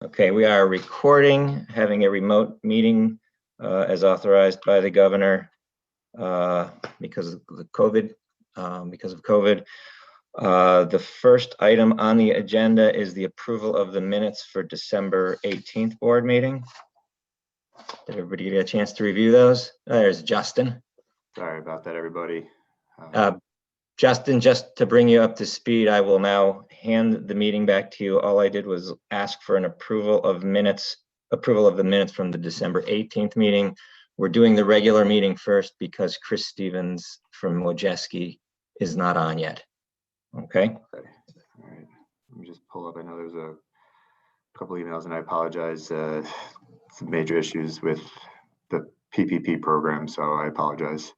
Okay, we are recording, having a remote meeting as authorized by the governor because of the COVID. The first item on the agenda is the approval of the minutes for December 18th board meeting. Did everybody get a chance to review those? There's Justin. Sorry about that, everybody. Justin, just to bring you up to speed, I will now hand the meeting back to you. All I did was ask for an approval of the minutes from the December 18th meeting. We're doing the regular meeting first because Chris Stevens from Wojcicki is not on yet. Okay. All right. Let me just pull up. I know there's a couple emails, and I apologize. Some major issues with the PPP program, so I apologize.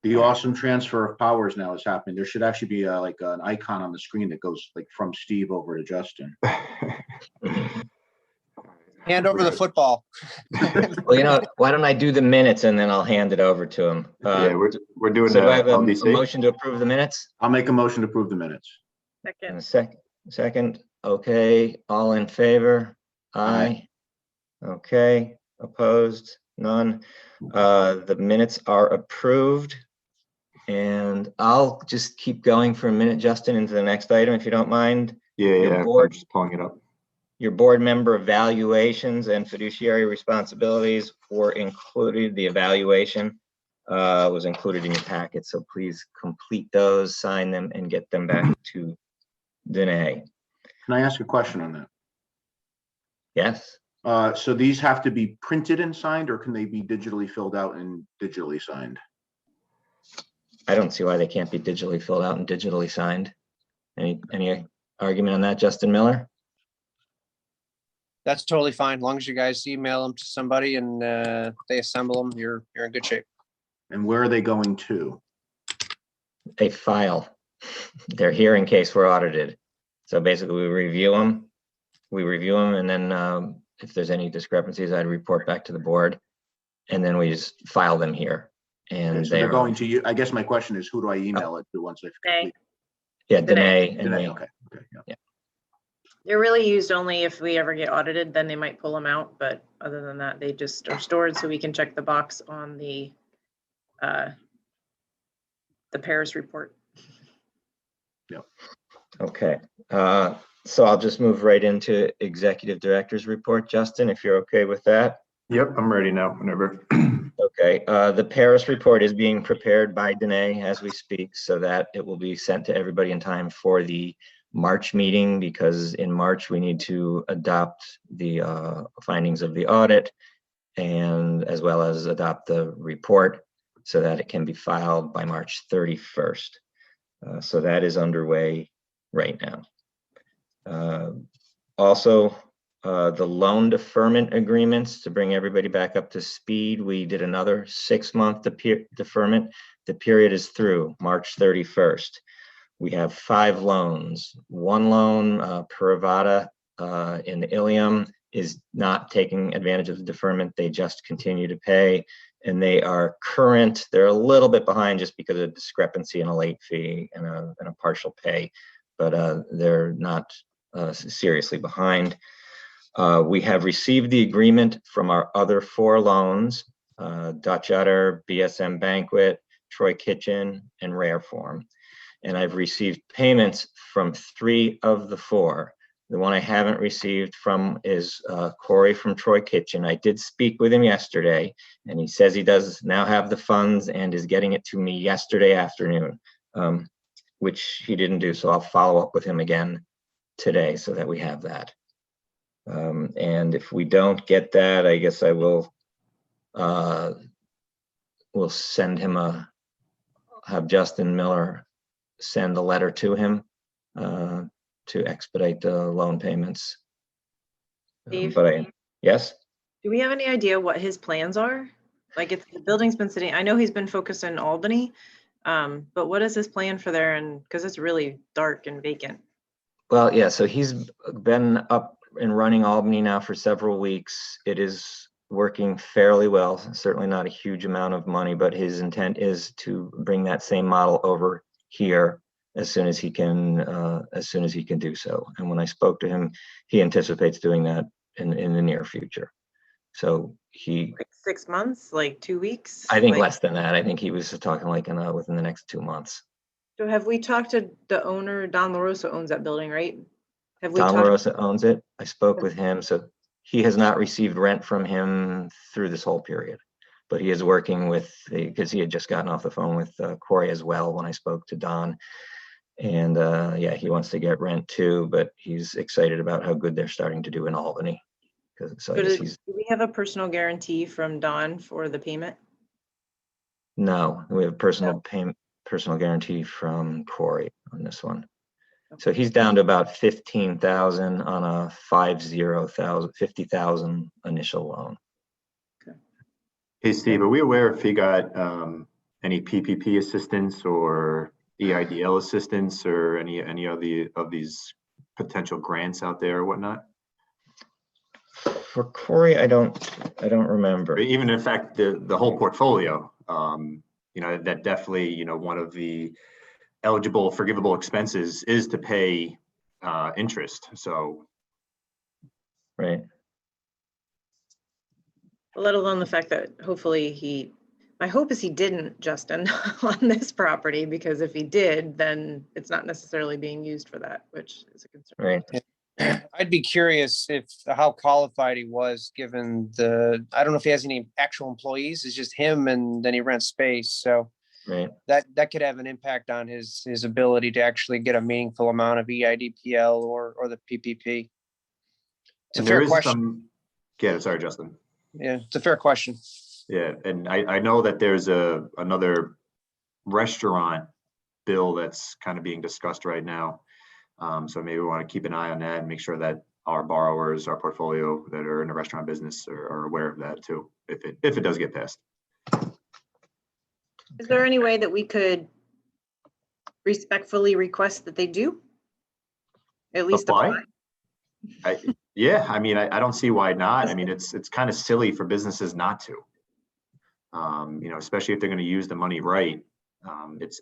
The awesome transfer of powers now is happening. There should actually be like an icon on the screen that goes like from Steve over to Justin. Hand over the football. Well, you know, why don't I do the minutes and then I'll hand it over to him. Yeah, we're doing so do I have a LDC? motion to approve the minutes? I'll make a motion to approve the minutes. And a second. Okay, all in favor? Aye. Okay, opposed? None. The minutes are approved. And I'll just keep going for a minute, Justin, into the next item, if you don't mind. Yeah, I'm just pulling it up. Your board member evaluations and fiduciary responsibilities were included. The evaluation was included in your packet, so please complete those, sign them, and get them back to Danae. Can I ask a question on that? Yes. So these have to be printed and signed, or can they be digitally filled out and digitally signed? I don't see why they can't be digitally filled out and digitally signed. Any argument on that, Justin Miller? That's totally fine. As long as you guys email them to somebody and they assemble them, you're in good shape. And where are they going to? A file. They're here in case we're audited. So basically we review them, and then if there's any discrepancies, I'd report back to the board, and then we just file them here. And okay, so they're going to you. I guess my question is, who do I email it to once they've complete? Yeah, Danae. Okay. Yeah. They're really used only if we ever get audited, then they might pull them out. But other than that, they just are stored so we can check the box on the Paris report. Yep. Okay. So I'll just move right into executive director's report, Justin, if you're okay with that. Yep, I'm ready now, whenever. Okay. The Paris report is being prepared by Danae as we speak, so that it will be sent to everybody in time for the March meeting, because in March we need to adopt the findings of the audit, and as well as adopt the report so that it can be filed by March 31st. So that is underway right now. Also, the loan deferment agreements, to bring everybody back up to speed, we did another 6-month deferment. The period is through March 31st. We have 5 loans. One loan, Parivata in the Ilium, is not taking advantage of the deferment. They just continue to pay, and they are current. They're a little bit behind just because of discrepancy in a late fee and a partial pay, but they're not seriously behind. We have received the agreement from our other 4 loans, Dutch Udder, BSM Banquet, Troy Kitchen, and Rareform. And I've received payments from 3 of the 4. The one I haven't received from is Corey from Troy Kitchen. I did speak with him yesterday, and he says he does now have the funds and is getting it to me yesterday afternoon, which he didn't do. So I'll follow up with him again today so that we have that. And if we don't get that, I guess I will send him have Justin Miller send a letter to him to expedite the loan payments. Steve? Yes? Do we have any idea what his plans are? Like, if the building's been sitting, I know he's been focused in Albany, but what is his plan for there? And because it's really dark and vacant. Well, yeah, so he's been up and running Albany now for several weeks. It is working fairly well, certainly not a huge amount of money, but his intent is to bring that same model over here as soon as he can do so. And when I spoke to him, he anticipates doing that in the near future. So Like 6 months, like 2 weeks? I think Like, less than that. I think he was talking like within the next 2 months. so have we talked to the owner? Don LaRosa owns that building, right? Have we Don talked? LaRosa owns it. I spoke with him, so he has not received rent from him through this whole period. But he is working with, because he had just gotten off the phone with Corey as well when I spoke to Don. And yeah, he wants to get rent too, but he's excited about how good they're starting to do in Albany. So I guess Do we have a personal guarantee from Don for the payment? no, we have personal guarantee from Corey on this one. So he's down to about 15,000 on a 50,000 initial loan. Hey, Steve, are we aware if he got any PPP assistance or EIDL assistance or any of these potential grants out there or whatnot? For Corey, I don't remember. Or even in fact, the whole portfolio, that definitely, one of the eligible forgivable expenses is to pay interest. So, Right. Let alone the fact that hopefully my hope is he didn't, Justin, on this property, because if he did, then it's not necessarily being used for that, which is a concern. Right. I'd be curious how qualified he was, given I don't know if he has any actual employees. It's just him, and then he rents space. So Right. that could have an impact on his ability to actually get a meaningful amount of EIDPL or the PPP. It's a fair question. Yeah, sorry, Justin. Yeah, it's a fair question. Yeah, and I know that there's another restaurant bill that's kind of being discussed right now. So maybe we want to keep an eye on that and make sure that our borrowers, our portfolio that are in the restaurant business are aware of that too, if it does get passed. Is there any way that we could respectfully request that they do? At least apply? Yeah, I mean, I don't see why not. I mean, it's kind of silly for businesses not to. Especially if they're going to use the money right. It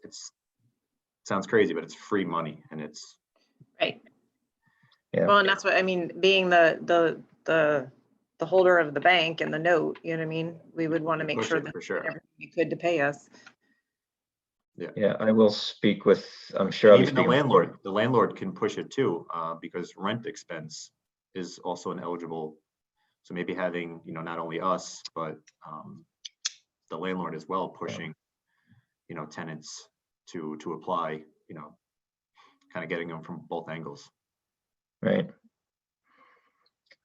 sounds crazy, but it's free money, and it's Right. Yeah. Well, and that's what I mean, being the holder of the bank and the note, you know what I mean? We would want to make sure that for sure. everything we could to pay us. Yeah, I will speak with, I'm sure I'll be Even the speaking. landlord can push it too, because rent expense is also an eligible. So maybe having, not only us, but the landlord as well pushing, tenants to apply, kind of getting them from both angles. Right.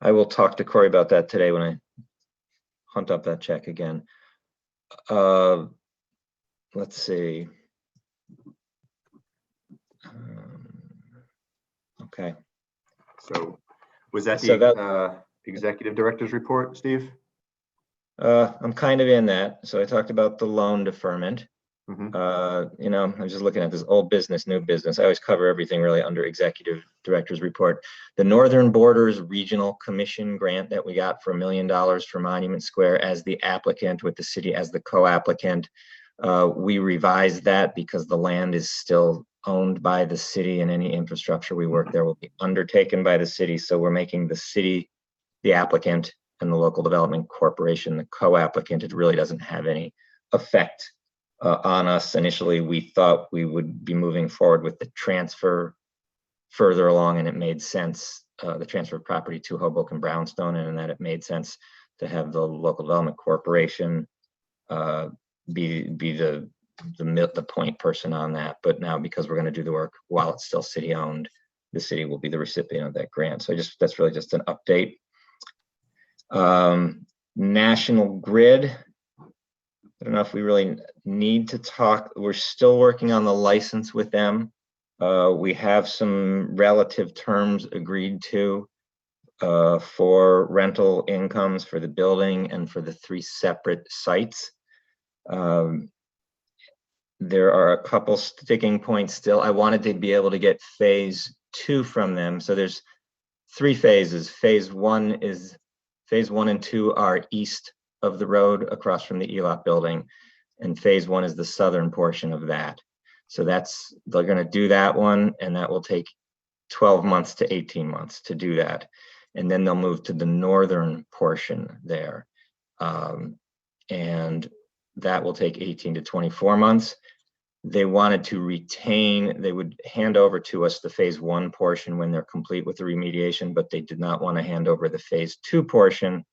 I will talk to Corey about that today when I hunt up that check again. Let's see. Okay. So was that So the executive director's report, Steve? I'm kind of in that. So I talked about the loan deferment. Mhm. I'm just looking at this old business, new business. I always cover everything really under executive director's report. The Northern Borders Regional Commission grant that we got for $1 million for Monument Square as the applicant with the city as the co-applicant. We revised that because the land is still owned by the city and any infrastructure we work there will be undertaken by the city. So we're making the city the applicant and the local development corporation the co-applicant. It really doesn't have any effect on us. Initially, we thought we would be moving forward with the transfer further along, and it made sense, the transfer of property to Hoboken Brownstone, and that it made sense to have the local development corporation be the point person on that. But now, because we're going to do the work while it's still city owned, the city will be the recipient of that grant. So that's really just an update. National Grid. I don't know if we really need to talk. We're still working on the license with them. We have some relative terms agreed to for rental incomes for the building and for the 3 separate sites. There are a couple sticking points still. I wanted to be able to get phase 2 from them. So there's 3 phases. Phase 1 and 2 are east of the road across from the ELOP building, and phase 1 is the southern portion of that. So they're gonna do that one, and that will take 12 months to 18 months to do that. And then they'll move to the northern portion there. And that will take 18 to 24 months. They wanted to retain, they would hand over to us the phase 1 portion when they're complete with the remediation, but they did not want to hand over the phase 2 portion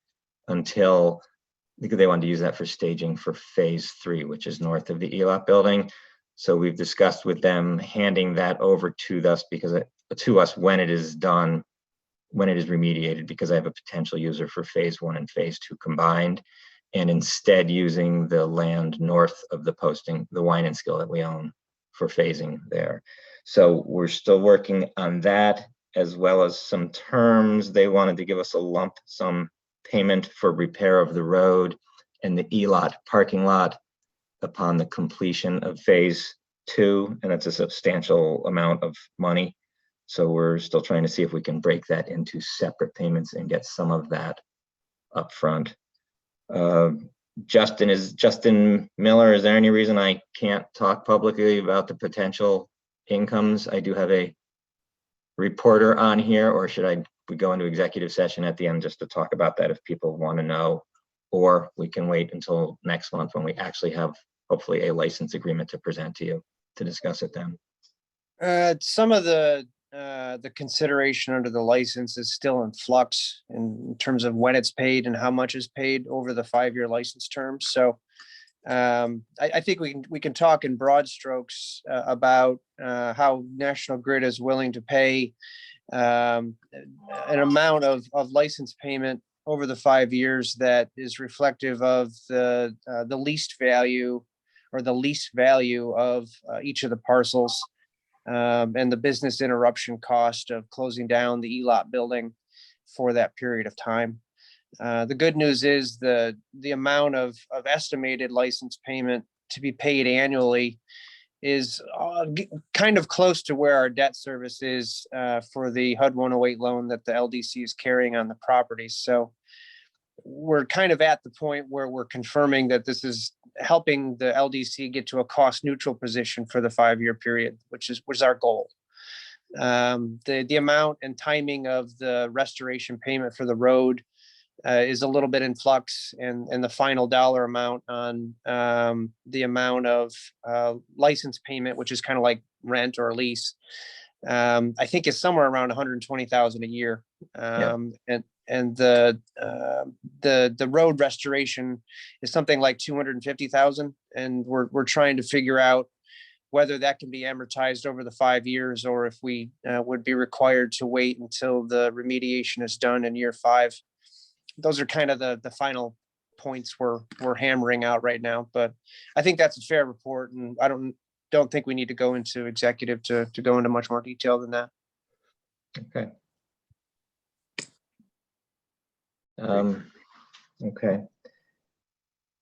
because they wanted to use that for staging for phase 3, which is north of the ELOT building. So we've discussed with them handing that over to us when it is done, when it is remediated, because I have a potential user for phase 1 and phase 2 combined, and instead using the land north of the posting, the wine and skill that we own, for phasing there. So we're still working on that, as well as some terms. They wanted to give us a lump sum payment for repair of the road and the ELOT parking lot upon the completion of phase 2, and that's a substantial amount of money. So we're still trying to see if we can break that into separate payments and get some of that up front. Justin Miller, is there any reason I can't talk publicly about the potential incomes? I do have a reporter on here, or should we go into executive session at the end just to talk about that if people want to know, or we can wait until next month when we actually have hopefully a license agreement to present to you to discuss it then. Some of the consideration under the license is still in flux in terms of when it's paid and how much is paid over the 5-year license term. So I think we can talk in broad strokes about how National Grid is willing to pay an amount of license payment over the 5 years that is reflective of the leased value or the lease value of each of the parcels. And the business interruption cost of closing down the ELOT building for that period of time. The good news is the amount of estimated license payment to be paid annually is kind of close to where our debt service is for the HUD 108 loan that the LDC is carrying on the property. So we're kind of at the point where we're confirming that this is helping the LDC get to a cost neutral position for the 5-year period, which was our goal. The amount and timing of the restoration payment for the road is a little bit in flux, and the final dollar amount on the amount of license payment, which is kind of like rent or lease, I think is somewhere around 120,000 a year. And the road restoration is something like 250,000, and we're trying to figure out whether that can be amortized over the 5 years, or if we would be required to wait until the remediation is done in year 5. Those are kind of the final points we're hammering out right now, but I think that's a fair report, and I don't think we need to go into executive to go into much more detail than that. Okay. Okay.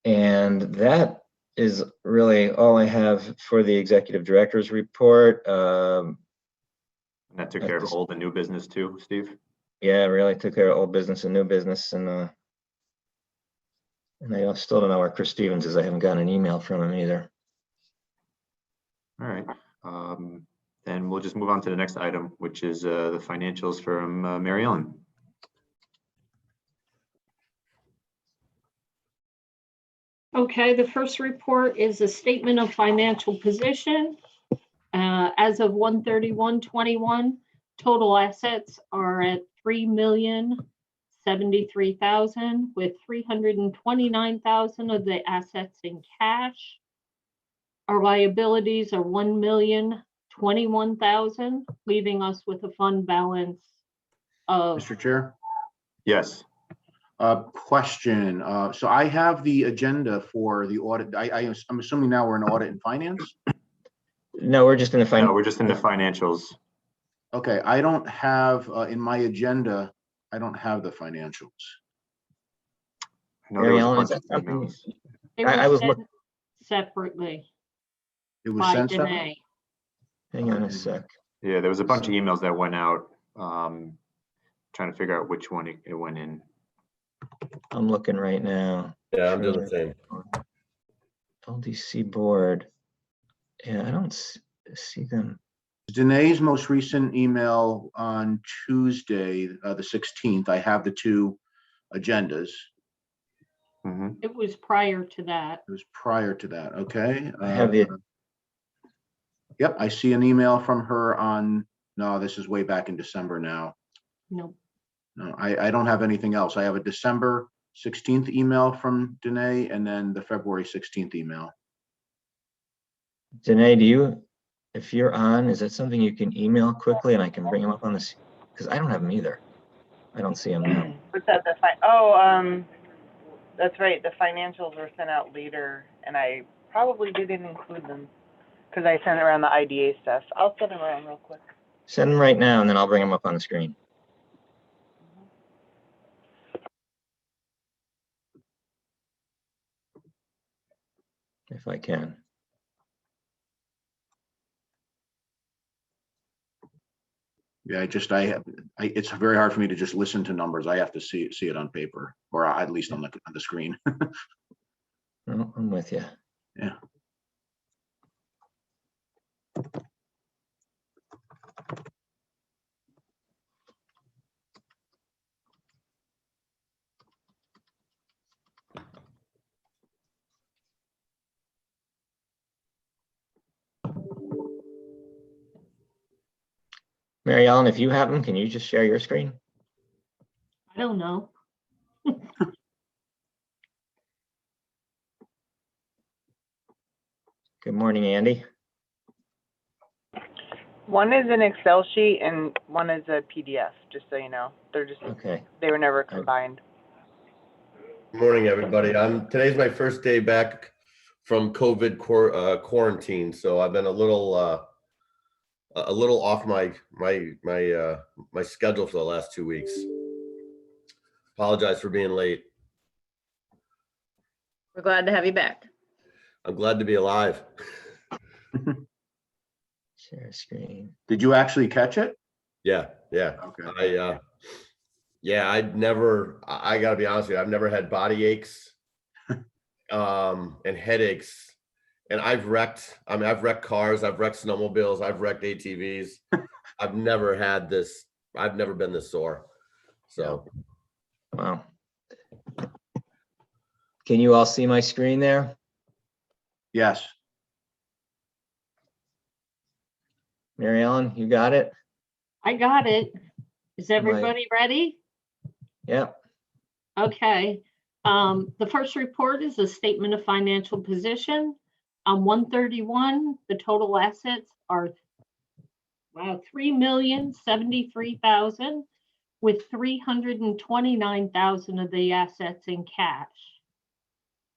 And that is really all I have for the executive director's report. And that took care of old and new business too, Steve? Yeah, really took care of old business and new business, and I still don't know where Chris Stevens is. I haven't gotten an email from him either. All right. Then we'll just move on to the next item, which is the financials from Mary Ellen. Okay, the first report is a statement of financial position. As of 1/31/21, total assets are at $3,073,000, with $329,000 of the assets in cash. Our liabilities are $1,021,000, leaving us with a fund balance of. Mr. Chair? Yes. Question. So I have the agenda for the audit. I'm assuming now we're in audit and finance? No, we're just in the No, we're just in the financials. Okay, I don't have, in my agenda, I don't have the financials. I know there was a Mary Ellen, bunch is that of something? emails. They I were was sent looking. separately It was by sent separately? Danae. Hang on a sec. Yeah, there was a bunch of emails that went out, trying to figure out which one it went in. I'm looking right now. Yeah, I'm doing the same. LDC board. Yeah, I don't see them. Danae's most recent email on Tuesday, the 16th, I have the two agendas. Mhm. It was prior to that. It was prior to that, okay? I have the, Yep, I see an email from her on, no, this is way back in December now. No, No, I don't have anything else. I have a December 16th email from Danae and then the February 16th email. Danae, if you're on, is that something you can email quickly and I can bring them up on this? Because I don't have them either. I don't see them now. What's that, that's right, the financials were sent out later, and I probably didn't include them, because I sent around the IDA stuff. I'll send them around real quick. Send them right now and then I'll bring them up on the screen. If I can. Yeah, it's very hard for me to just listen to numbers. I have to see it on paper, or at least on the screen. No, I'm with you. Yeah. Mary Ellen, if you have them, can you just share your screen? I don't know. Good morning, Andy. One is an Excel sheet and one is a PDF, just so you know. Okay. They were never combined. Good morning, everybody. Today's my first day back from COVID quarantine, so I've been a little off my schedule for the last 2 weeks. Apologize for being late. We're glad to have you back. I'm glad to be alive. Share screen. Did you actually catch it? Yeah. Okay. I gotta be honest with you, I've never had body aches and headaches. And I've wrecked cars, I've wrecked snowmobiles, I've wrecked ATVs. I've never had this, I've never been this sore. So Wow. Can you all see my screen there? Yes. Mary Ellen, you got it? I got it. Is everybody ready? Yep. Okay. The first report is a statement of financial position. On 131, the total assets are $3,073,000, with $329,000 of the assets in cash.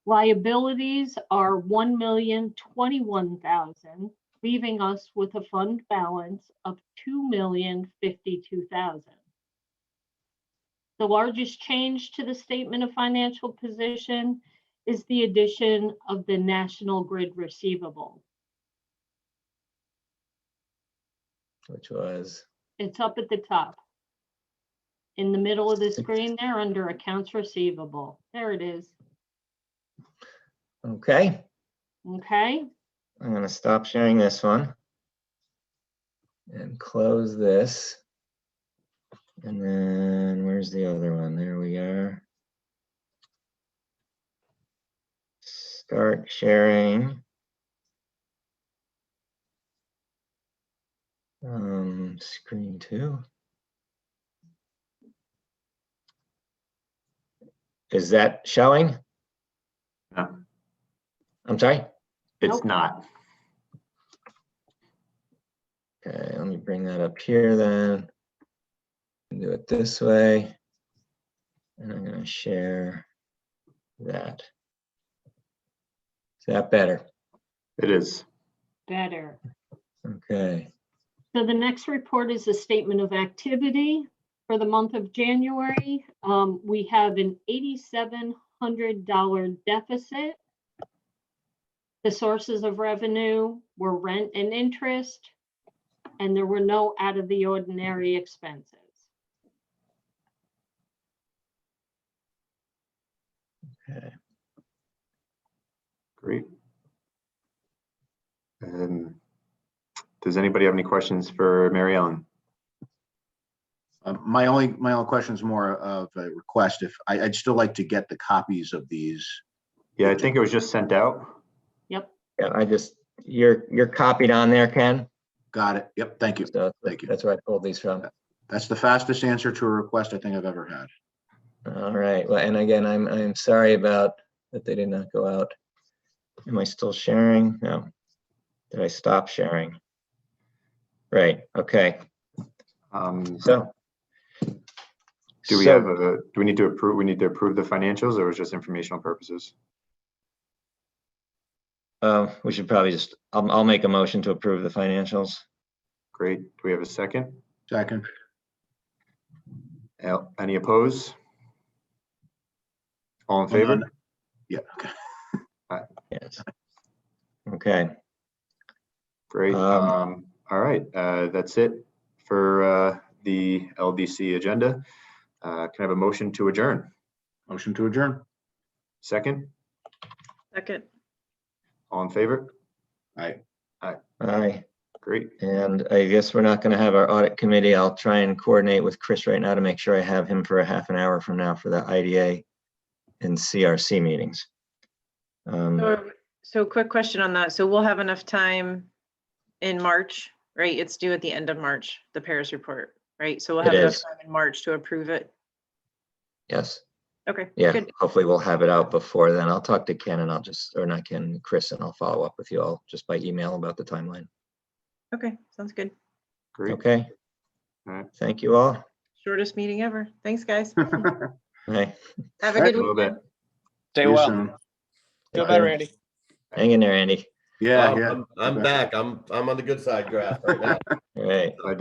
Liabilities are $1,021,000, leaving us with a fund balance of $2,052,000. The largest change to the statement of financial position is the addition of the National Grid receivable. Which was? It's up at the top. In the middle of the screen there under accounts receivable. There it is. Okay. Okay. I'm going to stop sharing this one and close this. And then where's the other one? There we are. Start sharing. Screen 2. Is that showing? No, I'm sorry? it's Nope. not. Okay, let me bring that up here then. Do it this way. And I'm going to share that. Is that better? It is. Better. Okay. So the next report is a statement of activity for the month of January. We have an $8,700 deficit. The sources of revenue were rent and interest, and there were no out of the ordinary expenses. Okay. Great. Does anybody have any questions for Mary Ellen? My only question is more of a request. If I'd still like to get the copies of these. Yeah, I think it was just sent out. Yep. Yeah, you're copied on there, Ken. Got it. Yep. Thank you. So Thank you. that's where I pulled these from. That's the fastest answer to a request I think I've ever had. All right. Well, and again, I'm sorry about that they did not go out. Am I still sharing? No. Did I stop sharing? Right. Okay. So. Do we have do we need to approve? We need to approve the financials, or was just informational purposes? We should probably just, I'll make a motion to approve the financials. Great. Do we have a second? Second. Any opposed? All in favor? Yeah. Okay. Yes. Okay. Great. All right. That's it for the LDC agenda. Can I have a motion to adjourn? Motion to adjourn. Second? Second. All in favor? Aye. Aye. Great. And I guess we're not going to have our audit committee. I'll try and coordinate with Chris right now to make sure I have him for a half an hour from now for the IDA and CRC meetings. So quick question on that. So we'll have enough time in March, right? It's due at the end of March, the Paris report, right? So we'll have It enough is. time in March to approve it. Yes. Okay, Yeah. good. Hopefully we'll have it out before then. I'll talk to Ken and or not Ken, Chris, and I'll follow up with you all just by email about the timeline. Okay, sounds good. Great. Okay. All right. Thank you all. Shortest meeting ever. Thanks, guys. Bye. Have a Right, good A little weekend. bit. Stay See you well. soon. Feel Take better, care. Andy. Hang in there, Andy. Yeah, Well, yeah. I'm back. I'm on the good side graph right now. All right. Glad to